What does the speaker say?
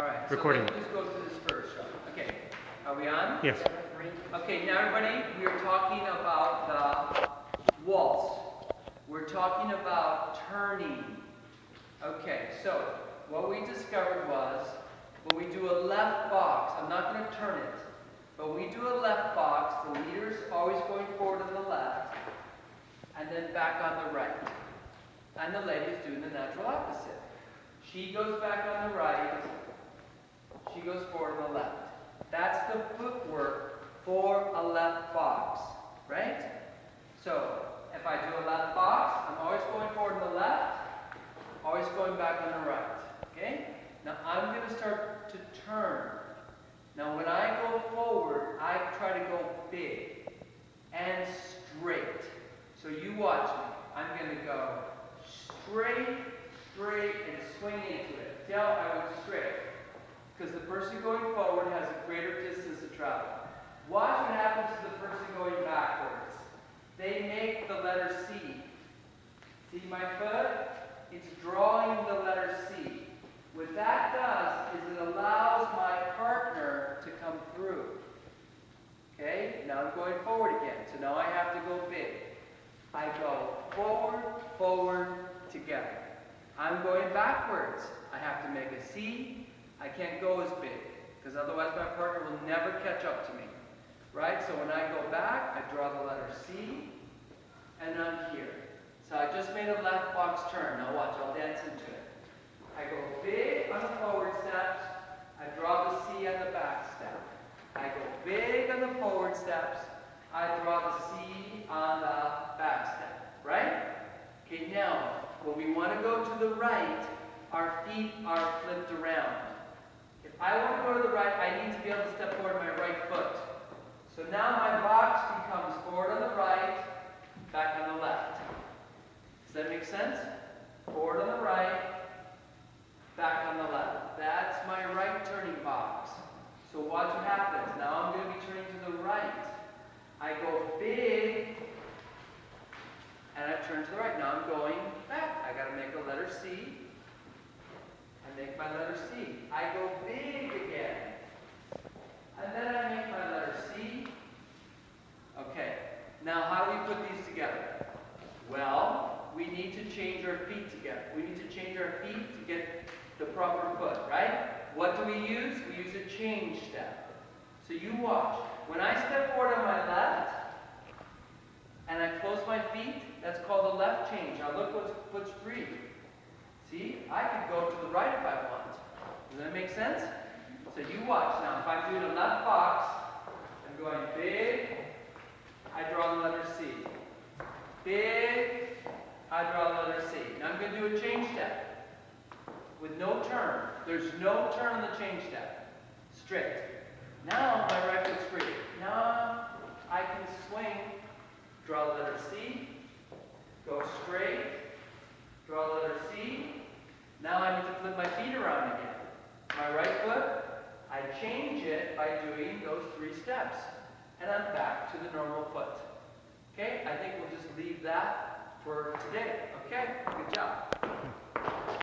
All right, Recording. So let's just go through this first. Okay, are we on? Yes. Okay, now everybody, we are talking about the waltz. We're talking about turning. Okay, so what we discovered was when we do a left box, I'm not going to turn it, but we do a left box, the leader's always going forward on the left, and then back on the right. And the lady's doing the natural opposite. She goes back on the right, she goes forward on the left. That's the footwork for a left box, right? So, if I do a left box, I'm always going forward on the left, always going back on the right, okay? Now I'm going to start to turn. Now when I go forward, I try to go big and straight. So you watch me. I'm going to go straight, and swing into it. See how I went straight? Because the person going forward has a greater distance to travel. Watch what happens to the person going backwards. They make the letter C. See my foot? It's drawing the letter C. What that does is it allows my partner to come through. Okay? Now I'm going forward again. So now I have to go big. I go forward, together. I'm going backwards. I have to make a C. I can't go as big, because otherwise my partner will never catch up to me. Right? So when I go back, I draw the letter C, and I'm here. So I just made a left box turn. Now watch, I'll dance into it. I go big on the forward steps. I draw the C on the back step. I go big on the forward steps. I draw the C on the back step. Right? Okay, now, when we want to go to the right, our feet are flipped around. If I want to go to the right, I need to be able to step forward my right foot. So now my box becomes forward on the right, back on the left. Does that make sense? Forward on the right, back on the left. That's my right turning box. So watch what happens. Now I'm going to be turning to the right. I go big, and I turn to the right. Now I'm going back. I got to make a letter C. I make my letter C. I go big again. And then I make my letter C. Okay. Now how do we put these together? Well, we need to change our feet together. We need to change our feet to get the proper foot, right? What do we use? We use a change step. So you watch. When I step forward on my left, and I close my feet, that's called a left change. Now look what's free. See? I could go to the right if I want. Does that make sense? So you watch now. If I'm doing a left box, I'm going big, I draw the letter C. Big, I draw the letter C. Now I'm going to do a change step with no turn. There's no turn on the change step. Straight. Now my right foot's free. Now I can swing, draw the letter C, go straight, draw the letter C. Now I need to flip my feet around again. My right foot, I change it by doing those 3 steps. And I'm back to the normal foot. Okay? I think we'll just leave that for today. Okay? Good job.